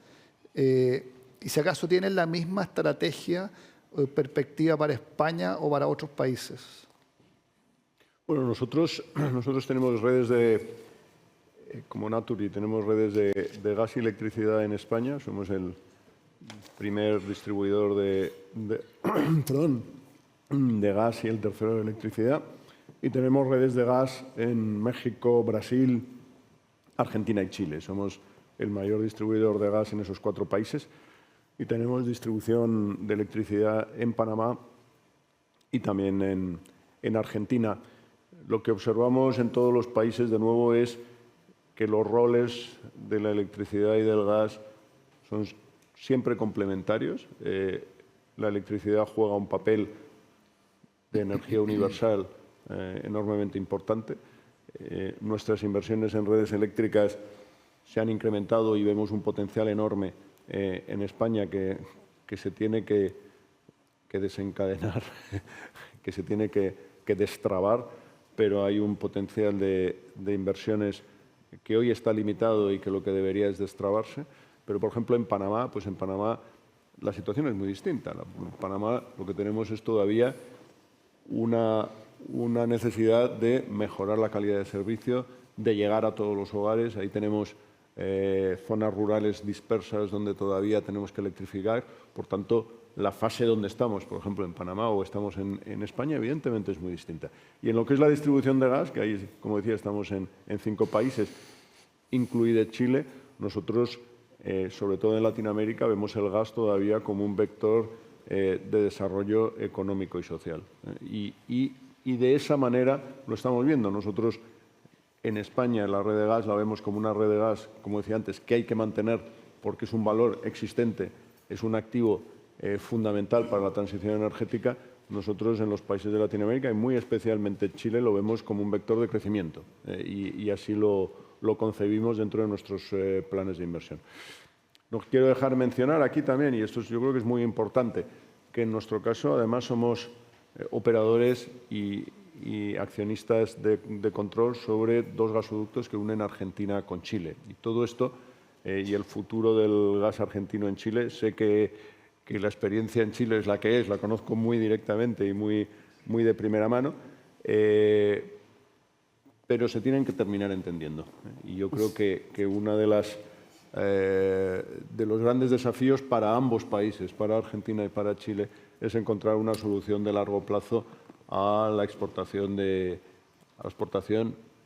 A: Y si acaso tienen la misma estrategia o perspectiva para España o para otros países.
C: Bueno, nosotros tenemos redes como Naturgy, tenemos redes de gas y electricidad en España. Somos el primer distribuidor de gas y el tercero de electricidad. Y tenemos redes de gas en México, Brasil, Argentina y Chile. Somos el mayor distribuidor de gas en esos 4 países. Y tenemos distribución de electricidad en Panamá y también en Argentina. Lo que observamos en todos los países, de nuevo, es que los roles de la electricidad y del gas son siempre complementarios. La electricidad juega un papel de energía universal enormemente importante. Nuestras inversiones en redes eléctricas se han incrementado y vemos un potencial enorme en España que se tiene que desencadenar, que se tiene que destrabar, pero hay un potencial de inversiones que hoy está limitado y que lo que debería es destrabarse. Pero, por ejemplo, en Panamá, pues en Panamá la situación es muy distinta. En Panamá lo que tenemos es todavía una necesidad de mejorar la calidad de servicio, de llegar a todos los hogares. Ahí tenemos zonas rurales dispersas donde todavía tenemos que electrificar. Por tanto, la fase donde estamos, por ejemplo, en Panamá o estamos en España, evidentemente es muy distinta. Y en lo que es la distribución de gas, que ahí, como decía, estamos en 5 países, incluido Chile, nosotros, sobre todo en Latinoamérica, vemos el gas todavía como un vector de desarrollo económico y social. Y de esa manera lo estamos viendo. Nosotros, en España, la red de gas la vemos como una red de gas, como decía antes, que hay que mantener porque es un valor existente, es un activo fundamental para la transición energética. Nosotros en los países de Latinoamérica y muy especialmente Chile lo vemos como un vector de crecimiento y así lo concebimos dentro de nuestros planes de inversión. No quiero dejar mencionar aquí también, y esto yo creo que es muy importante, que en nuestro caso además somos operadores y accionistas de control sobre 2 gasoductos que unen Argentina con Chile. Y todo esto y el futuro del gas argentino en Chile, sé que la experiencia en Chile es la que es, la conozco muy directamente y muy de primera mano, pero se tienen que terminar entendiendo. Y yo creo que una de los grandes desafíos para ambos países, para Argentina y para Chile, es encontrar una solución de largo plazo a la exportación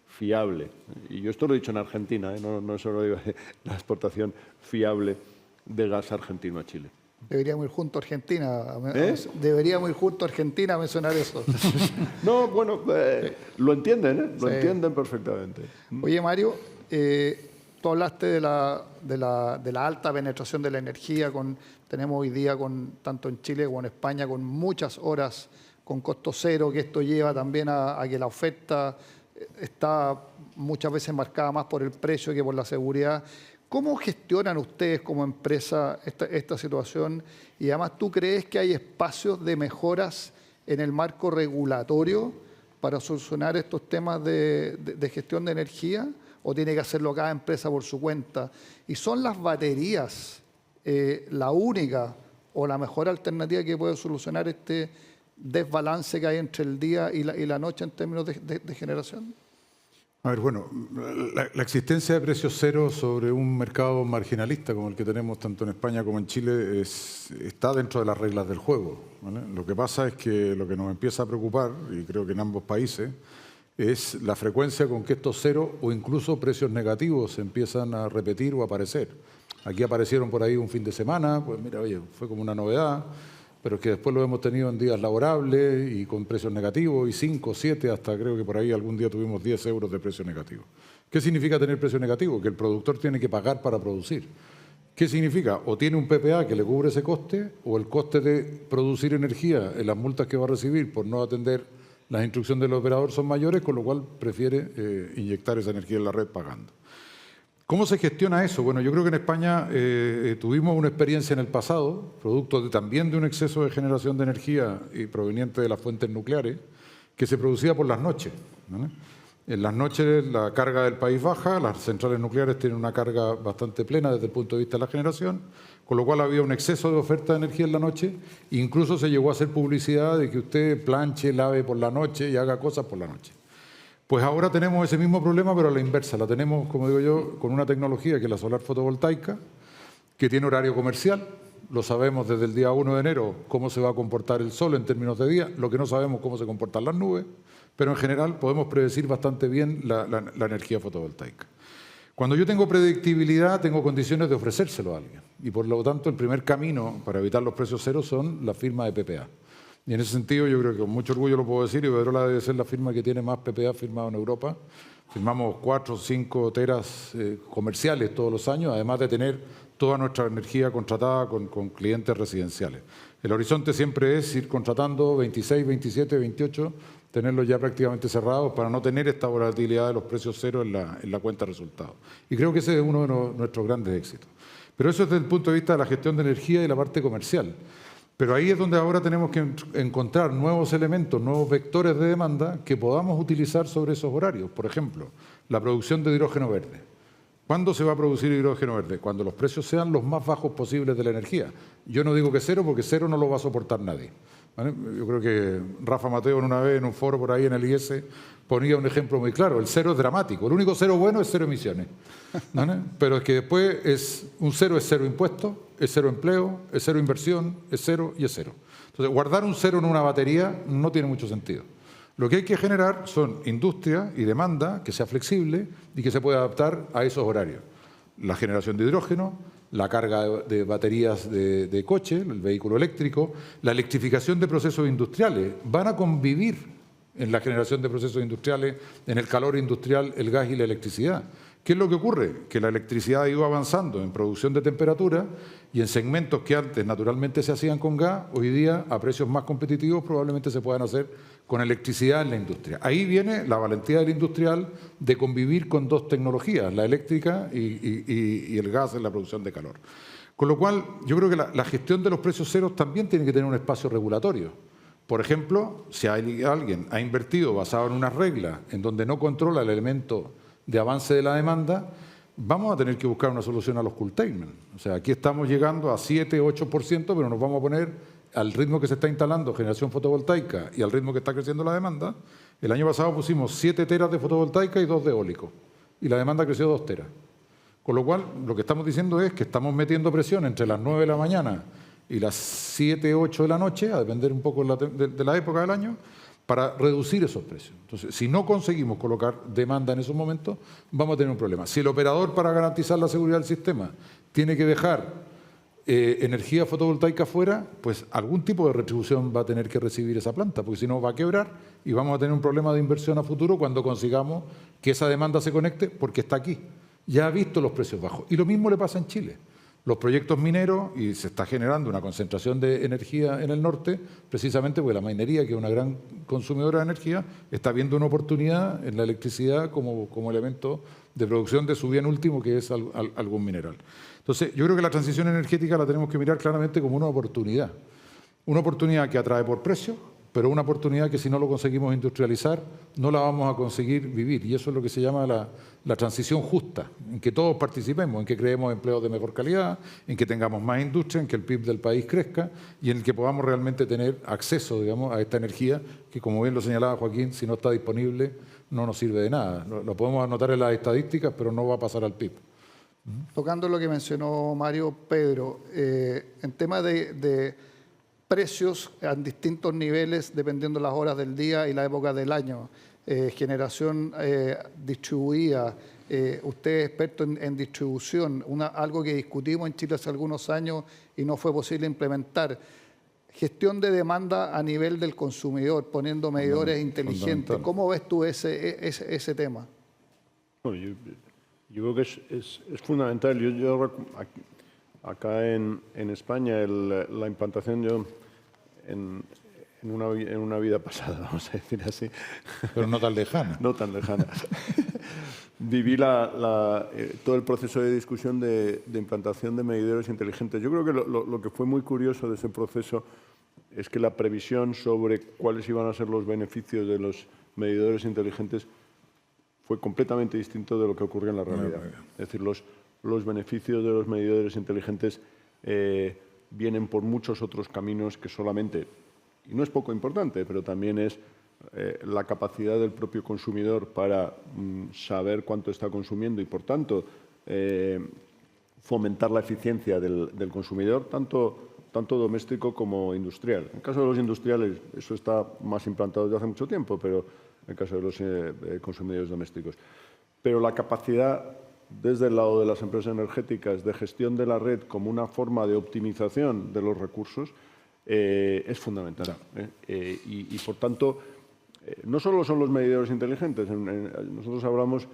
C: fiable. Y yo esto lo he dicho en Argentina, no solo digo la exportación fiable de gas argentino a Chile.
A: Deberíamos ir junto a Argentina. Deberíamos ir junto a Argentina a mencionar eso.
C: No, bueno, lo entienden, lo entienden perfectamente.
A: Oye, Mario, tú hablaste de la alta penetración de la energía. Tenemos hoy día, tanto en Chile como en España, con muchas horas con costo cero, que esto lleva también a que la oferta está muchas veces marcada más por el precio que por la seguridad. ¿Cómo gestionan ustedes como empresa esta situación? Y además, ¿tú crees que hay espacios de mejoras en el marco regulatorio para solucionar estos temas de gestión de energía? ¿O tiene que hacerlo cada empresa por su cuenta? ¿Y son las baterías la única o la mejor alternativa que puede solucionar este desbalance que hay entre el día y la noche en términos de generación?
B: A ver, bueno, la existencia de precios cero sobre un mercado marginalista como el que tenemos tanto en España como en Chile está dentro de las reglas del juego, ¿vale? Lo que pasa es que lo que nos empieza a preocupar, y creo que en ambos países, es la frecuencia con que estos ceros o incluso precios negativos se empiezan a repetir o a aparecer. Aquí aparecieron por ahí un fin de semana, pues mira, oye, fue como una novedad, pero es que después lo hemos tenido en días laborables y con precios negativos, y 5, 7, hasta creo que por ahí algún día tuvimos 10 euros de precio negativo. ¿Qué significa tener precio negativo? Que el productor tiene que pagar para producir. ¿Qué significa? O tiene un PPA que le cubre ese coste, o el coste de producir energía en las multas que va a recibir por no atender las instrucciones del operador son mayores, con lo cual prefiere inyectar esa energía en la red pagando. ¿Cómo se gestiona eso? Bueno, yo creo que en España tuvimos una experiencia en el pasado, producto también de un exceso de generación de energía y proveniente de las fuentes nucleares, que se producía por las noches, ¿vale? En las noches la carga del país baja, las centrales nucleares tienen una carga bastante plena desde el punto de vista de la generación, con lo cual había un exceso de oferta de energía en la noche, incluso se llegó a hacer publicidad de que usted planche, lave por la noche y haga cosas por la noche. Pues ahora tenemos ese mismo problema, pero a la inversa. La tenemos, como digo yo, con una tecnología que es la solar fotovoltaica, que tiene horario comercial. Lo sabemos desde el día 1 de enero cómo se va a comportar el sol en términos de día, lo que no sabemos cómo se comportan las nubes, pero en general podemos predecir bastante bien la energía fotovoltaica. Cuando yo tengo predictibilidad, tengo condiciones de ofrecérselo a alguien. Y por lo tanto, el primer camino para evitar los precios ceros son la firma de PPA. Y en ese sentido, yo creo que con mucho orgullo lo puedo decir, Iberdrola debe ser la firma que tiene más PPA firmado en Europa. Firmamos 4 o 5 teras comerciales todos los años, además de tener toda nuestra energía contratada con clientes residenciales. El horizonte siempre es ir contratando 26, 27, 28, tenerlos ya prácticamente cerrados para no tener esta volatilidad de los precios cero en la cuenta de resultados. Y creo que ese es uno de nuestros grandes éxitos. Pero eso es desde el punto de vista de la gestión de energía y la parte comercial. Pero ahí es donde ahora tenemos que encontrar nuevos elementos, nuevos vectores de demanda que podamos utilizar sobre esos horarios. Por ejemplo, la producción de hidrógeno verde. ¿Cuándo se va a producir hidrógeno verde? Cuando los precios sean los más bajos posibles de la energía. Yo no digo que cero, porque cero no lo va a soportar nadie, ¿vale? Yo creo que Rafa Mateo una vez en un foro por ahí en el IES ponía un ejemplo muy claro. El cero es dramático. El único cero bueno es cero emisiones, ¿vale? Pero es que después un cero es cero impuestos, es cero empleo, es cero inversión, es cero y es cero. Entonces, guardar un cero en una batería no tiene mucho sentido. Lo que hay que generar son industria y demanda que sea flexible y que se pueda adaptar a esos horarios. La generación de hidrógeno, la carga de baterías de coche, el vehículo eléctrico, la electrificación de procesos industriales. Van a convivir en la generación de procesos industriales, en el calor industrial, el gas y la electricidad. ¿Qué es lo que ocurre? Que la electricidad ha ido avanzando en producción de temperatura y en segmentos que antes naturalmente se hacían con gas, hoy día a precios más competitivos probablemente se puedan hacer con electricidad en la industria. Ahí viene la valentía del industrial de convivir con dos tecnologías, la eléctrica y el gas en la producción de calor. Con lo cual, yo creo que la gestión de los precios ceros también tiene que tener un espacio regulatorio. Por ejemplo, si alguien ha invertido basado en unas reglas en donde no controla el elemento de avance de la demanda, vamos a tener que buscar una solución a los curtailment. O sea, aquí estamos llegando a 7, 8%, pero nos vamos a poner al ritmo que se está instalando generación fotovoltaica y al ritmo que está creciendo la demanda. El año pasado pusimos 7 teras de fotovoltaica y 2 de eólico, y la demanda creció 2 teras. Con lo cual, lo que estamos diciendo es que estamos metiendo presión entre las 9 de la mañana y las 7, 8 de la noche, a depender un poco de la época del año, para reducir esos precios. Entonces, si no conseguimos colocar demanda en esos momentos, vamos a tener un problema. Si el operador, para garantizar la seguridad del sistema, tiene que dejar energía fotovoltaica fuera, pues algún tipo de retribución va a tener que recibir esa planta, porque si no va a quebrar y vamos a tener un problema de inversión a futuro cuando consigamos que esa demanda se conecte, porque está aquí. Ya ha visto los precios bajos. Y lo mismo le pasa en Chile. Los proyectos mineros, y se está generando una concentración de energía en el norte, precisamente porque la minería, que es una gran consumidora de energía, está viendo una oportunidad en la electricidad como elemento de producción de su bien último, que es algún mineral. Entonces, yo creo que la transición energética la tenemos que mirar claramente como una oportunidad. Una oportunidad que atrae por precio, pero una oportunidad que si no lo conseguimos industrializar, no la vamos a conseguir vivir. Y eso es lo que se llama la transición justa, en que todos participemos, en que creemos empleos de mejor calidad, en que tengamos más industria, en que el PIB del país crezca y en el que podamos realmente tener acceso, digamos, a esta energía que, como bien lo señalaba Joaquín, si no está disponible no nos sirve de nada. Lo podemos anotar en las estadísticas, pero no va a pasar al PIB.
A: Tocando lo que mencionó Mario, Pedro, en tema de precios a distintos niveles dependiendo de las horas del día y la época del año, generación distribuida, usted es experto en distribución, algo que discutimos en Chile hace algunos años y no fue posible implementar. Gestión de demanda a nivel del consumidor, poniendo medidores inteligentes. ¿Cómo ves tú ese tema?
C: Bueno, yo creo que es fundamental. Acá en España, la implantación, en una vida pasada, vamos a decir así.
B: Pero no tan lejana.
C: No tan lejana. viví todo el proceso de discusión de implantación de medidores inteligentes. Yo creo que lo que fue muy curioso de ese proceso es que la previsión sobre cuáles iban a ser los beneficios de los medidores inteligentes fue completamente distinto de lo que ocurrió en la realidad. Es decir, los beneficios de los medidores inteligentes vienen por muchos otros caminos que solamente, y no es poco importante, pero también es la capacidad del propio consumidor para saber cuánto está consumiendo y, por tanto, fomentar la eficiencia del consumidor, tanto doméstico como industrial. En el caso de los industriales, eso está más implantado desde hace mucho tiempo, pero en el caso de los consumidores domésticos. Pero la capacidad, desde el lado de las empresas energéticas, de gestión de la red como una forma de optimización de los recursos, es fundamental. Y, por tanto, no solo son los medidores inteligentes, nosotros hablamos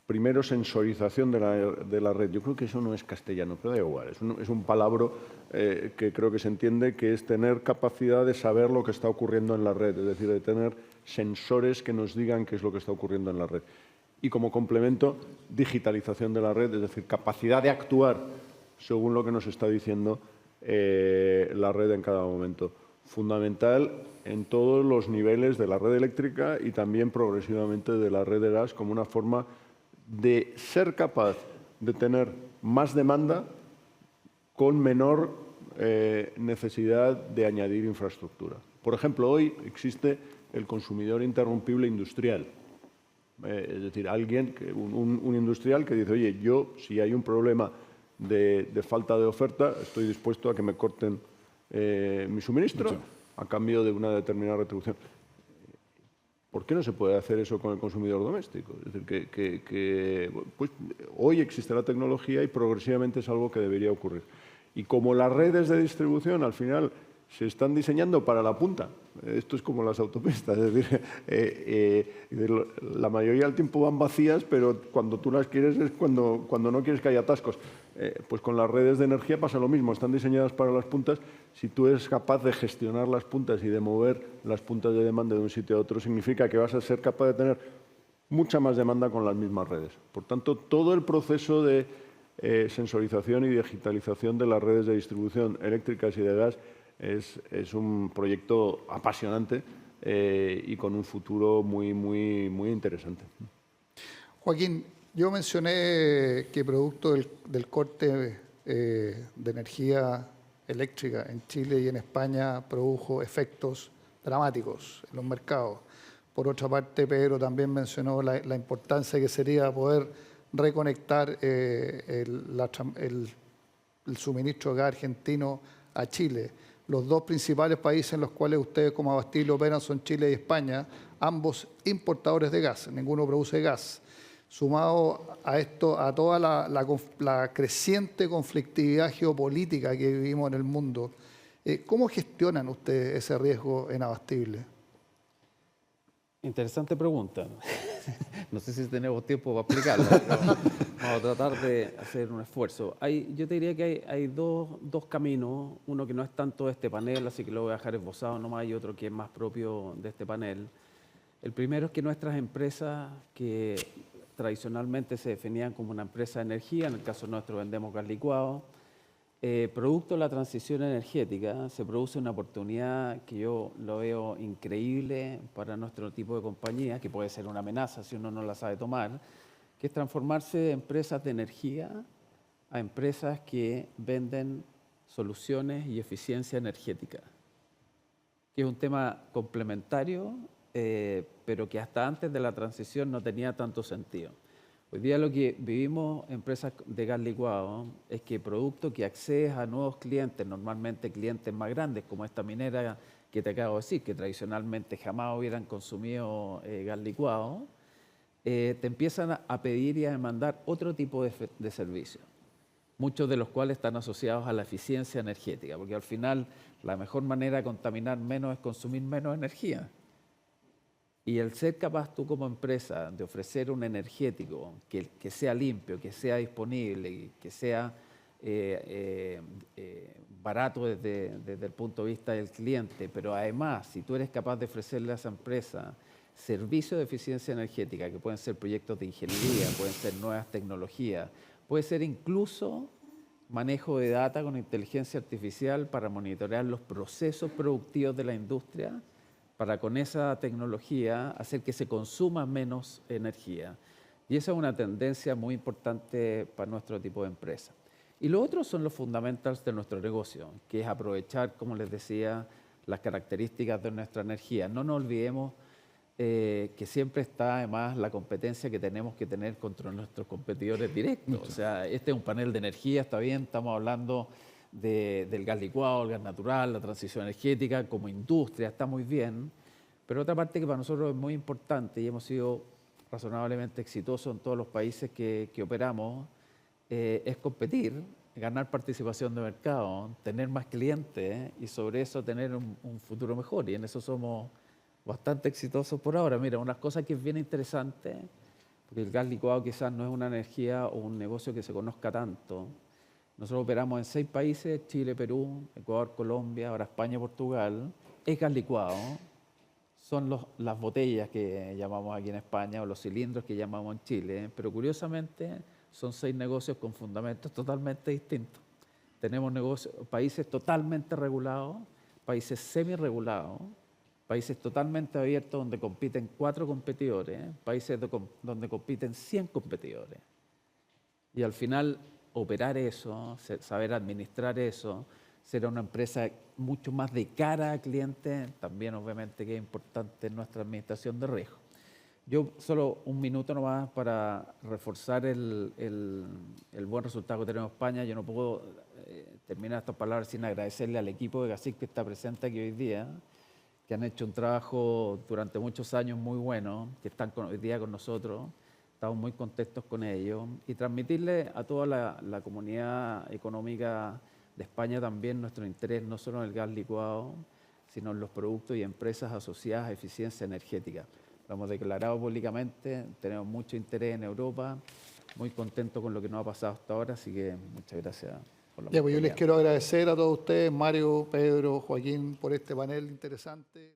C: primero sensorización de la red. Yo creo que eso no es castellano, pero da igual. Es un palabra que creo que se entiende, que es tener capacidad de saber lo que está ocurriendo en la red, es decir, de tener sensores que nos digan qué es lo que está ocurriendo en la red. Y como complemento, digitalización de la red, es decir, capacidad de actuar según lo que nos está diciendo la red en cada momento. Fundamental en todos los niveles de la red eléctrica y también progresivamente de la red de gas, como una forma de ser capaz de tener más demanda con menor necesidad de añadir infraestructura. Por ejemplo, hoy existe el consumidor interrumpible industrial. Es decir, un industrial que dice, oye, yo, si hay un problema de falta de oferta, estoy dispuesto a que me corten mi suministro a cambio de una determinada retribución. ¿Por qué no se puede hacer eso con el consumidor doméstico? Es decir, pues, hoy existe la tecnología y progresivamente es algo que debería ocurrir. Y como las redes de distribución al final se están diseñando para la punta, esto es como las autopistas, es decir, la mayoría del tiempo van vacías, pero cuando tú las quieres es cuando no quieres que haya atascos. Pues con las redes de energía pasa lo mismo, están diseñadas para las puntas. Si tú eres capaz de gestionar las puntas y de mover las puntas de demanda de un sitio a otro, significa que vas a ser capaz de tener mucha más demanda con las mismas redes. Por tanto, todo el proceso de sensorización y digitalización de las redes de distribución eléctricas y de gas es un proyecto apasionante y con un futuro muy, muy, muy interesante.
A: Joaquín, yo mencioné que producto del corte de energía eléctrica en Chile y en España produjo efectos dramáticos en los mercados. Por otra parte, Pedro también mencionó la importancia que sería poder reconectar el suministro de gas argentino a Chile. Los dos principales países en los cuales ustedes como Abastible operan son Chile y España, ambos importadores de gas, ninguno produce gas. Sumado a esto, a toda la creciente conflictividad geopolítica que vivimos en el mundo, ¿cómo gestionan ustedes ese riesgo en Abastible?
D: Interesante pregunta. No sé si tenemos tiempo para explicarla, pero vamos a tratar de hacer un esfuerzo. Yo te diría que hay dos caminos, uno que no es tanto de este panel, así que lo voy a dejar esbozado nomás, y otro que es más propio de este panel. El primero es que nuestras empresas, que tradicionalmente se definían como una empresa de energía, en el caso nuestro vendemos gas licuado, producto de la transición energética se produce una oportunidad que yo lo veo increíble para nuestro tipo de compañía, que puede ser una amenaza si uno no la sabe tomar, que es transformarse de empresas de energía a empresas que venden soluciones y eficiencia energética, que es un tema complementario, pero que hasta antes de la transición no tenía tanto sentido. Hoy día lo que vivimos empresas de gas licuado es que producto que accedes a nuevos clientes, normalmente clientes más grandes, como esta minera que te acabo de decir, que tradicionalmente jamás hubieran consumido gas licuado, te empiezan a pedir y a demandar otro tipo de servicios, muchos de los cuales están asociados a la eficiencia energética, porque al final la mejor manera de contaminar menos es consumir menos energía. Y el ser capaz tú como empresa de ofrecer un energético que sea limpio, que sea disponible, que sea barato desde el punto de vista del cliente, pero además si tú eres capaz de ofrecerle a esa empresa servicios de eficiencia energética, que pueden ser proyectos de ingeniería, pueden ser nuevas tecnologías, puede ser incluso manejo de data con inteligencia artificial para monitorear los procesos productivos de la industria, para con esa tecnología hacer que se consuma menos energía. Y esa es una tendencia muy importante para nuestro tipo de empresa. Y lo otro son los fundamentals de nuestro negocio, que es aprovechar, como les decía, las características de nuestra energía. No nos olvidemos que siempre está además la competencia que tenemos que tener contra nuestros competidores directos. O sea, este es un panel de energía, está bien, estamos hablando del gas licuado, el gas natural, la transición energética, como industria, está muy bien. Pero otra parte que para nosotros es muy importante y hemos sido razonablemente exitosos en todos los países que operamos, es competir, ganar participación de mercado, tener más clientes y sobre eso tener un futuro mejor. Y en eso somos bastante exitosos por ahora. Mira, una cosa que es bien interesante, porque el gas licuado quizás no es una energía o un negocio que se conozca tanto. Nosotros operamos en 6 países, Chile, Perú, Ecuador, Colombia, ahora España, Portugal. Es gas licuado, son las botellas que llamamos aquí en España o los cilindros que llamamos en Chile, pero curiosamente son 6 negocios con fundamentos totalmente distintos. Tenemos países totalmente regulados, países semi-regulados, países totalmente abiertos donde compiten 4 competidores, países donde compiten 100 competidores. Y al final, operar eso, saber administrar eso, ser una empresa mucho más de cara a cliente, también obviamente que es importante en nuestra administración de riesgo. Yo solo un minuto nomás para reforzar el buen resultado que tenemos en España. Yo no puedo terminar estas palabras sin agradecerle al equipo de GASIC que está presente aquí hoy día, que han hecho un trabajo durante muchos años muy bueno, que están hoy día con nosotros. Estamos muy contentos con ellos y transmitirle a toda la comunidad económica de España también nuestro interés, no solo en el gas licuado, sino en los productos y empresas asociadas a eficiencia energética. Lo hemos declarado públicamente, tenemos mucho interés en Europa, muy contentos con lo que nos ha pasado hasta ahora, así que muchas gracias por la
A: Ya, pues yo les
D: oportunidad.
A: quiero agradecer a todos ustedes, Mario, Pedro, Joaquín, por este panel interesante.